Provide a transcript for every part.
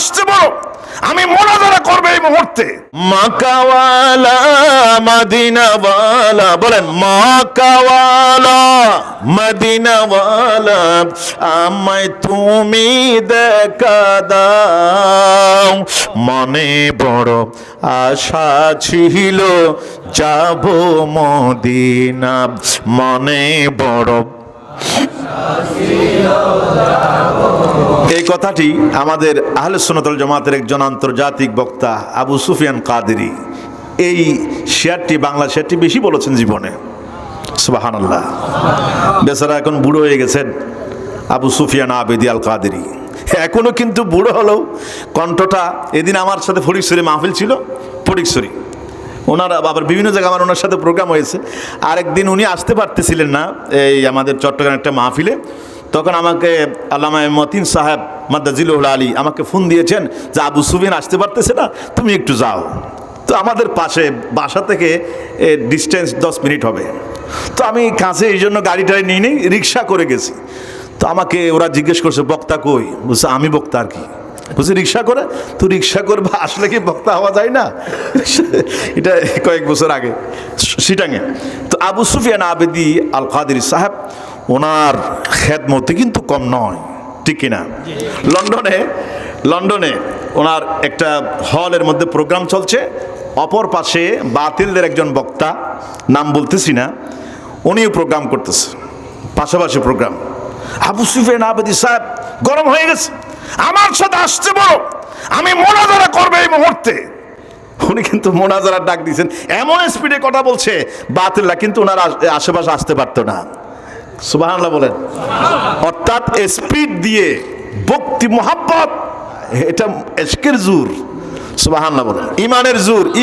আসতে বলো, আমি মোনাজারা করব এই মুহূর্তে। মক্কাওয়ালা মদিনাওয়ালা, বলেন মক্কাওয়ালা মদিনাওয়ালা, আমায় তুমি দেখা দাও। মনে বড় আশা ছিল যাব মদিনা, মনে বড়। এই কথাটি আমাদের আহলে সুন্নাত ওয়াল জামাতের একজন আন্তর্জাতিক বক্তা আবু সুফিয়ান কাদেরী, এই শেয়ারটি, বাংলা শেয়ারটি বেশি বলেছেন জীবনে। সুবহানাল্লাহ। বেচারা এখন বুড়ো হয়ে গেছেন আবু সুফিয়ান আবেদি আল কাদেরী, এখনো কিন্তু বুড়ো হলেও কণ্ঠটা। এদিন আমার সাথে ফটিকছড়ি মাহফিল ছিল, ফটিকছড়ি, ওনারা আবার বিভিন্ন জায়গায় আমার ওনার সাথে প্রোগ্রাম হয়েছে। আরেকদিন উনি আসতে পারতেছিলেন না এই আমাদের চট্টগ্রাম একটা মাহফিলে, তখন আমাকে আল্লামা মতিন সাহেব মাদ্দাজিলুল আলী আমাকে ফোন দিয়েছেন যে আবু সুফিয়ান আসতে পারতেছে না, তুমি একটু যাও। তো আমাদের পাশে, বাসা থেকে ডিস্টেন্স 10 মিনিট হবে। তো আমি কাছে এই জন্য গাড়িটায় নিয়ে নেই, রিক্সা করে গেছি। তো আমাকে ওরা জিজ্ঞেস করছে বক্তা কই, বলছে আমি বক্তা। আর কি বলছি, রিক্সা করে? তো রিক্সা করবা, আসলে কি বক্তা হওয়া যায় না? এটা কয়েক বছর আগে সিটাঙে। তো আবু সুফিয়ান আবেদি আল কাদেরী সাহেব, ওনার খেদমতে কিন্তু কম নয়, ঠিক কিনা? লন্ডনে ওনার একটা হলের মধ্যে প্রোগ্রাম চলছে, অপর পাশে বাতিলদের একজন বক্তা, নাম বলতেছি না, উনিও প্রোগ্রাম করতেছে, পাশাপাশি প্রোগ্রাম। আবু সুফিয়ান আবেদি সাহেব গরম হয়ে গেছে, আমার সাথে আসতে বলো, আমি মোনাজারা করব এই মুহূর্তে। উনি কিন্তু মোনাজারার ডাক দিয়েছেন, এমন স্পিডে কথা বলছে বাতিলরা, কিন্তু ওনার আশেপাশে আসতে পারতো না। সুবহানাল্লাহ বলেন। অর্থাৎ স্পিড দিয়ে ভক্তি মোহাব্বত, এটা ইশকের জোর। সুবহানাল্লাহ বলেন।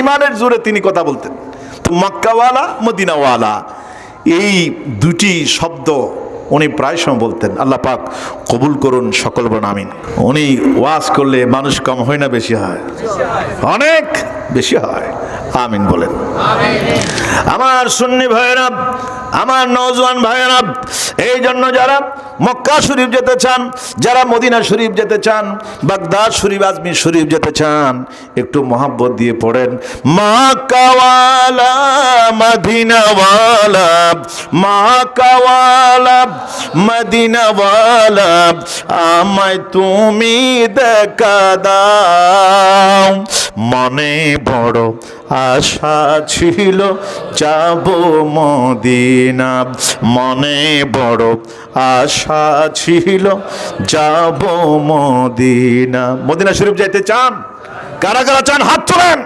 ইমানের জোরে তিনি কথা বলতেন। তো মক্কাওয়ালা মদিনাওয়ালা, এই দুটি শব্দ উনি প্রায় সময় বলতেন। আল্লাহ পাক কবুল করুন, সকল বলুন আমিন। উনি ওয়াজ করলে মানুষ কম হয় না বেশি হয়? অনেক বেশি হয়। আমিন বলেন। আমার সুন্নি ভাইয়েরা, আমার নওজোয়ান ভাইয়েরা, এই জন্য যারা মক্কা শরীফ যেতে চান, যারা মদিনা শরীফ যেতে চান, বাগদাদ শরীফ, আজমির শরীফ যেতে চান, একটু মহব্বত দিয়ে পড়েন মক্কাওয়ালা মদিনাওয়ালা, মক্কাওয়ালা মদিনাওয়ালা, আমায় তুমি দেখা দাও। মনে বড় আশা ছিল যাব মদিনা, মনে বড় আশা ছিল যাব মদিনা। মদিনা শরীফ যাইতে চান? কারা কারা চান হাত তোলেন।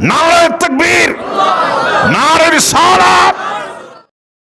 নারে তাকবীর, নারে রিসালাত।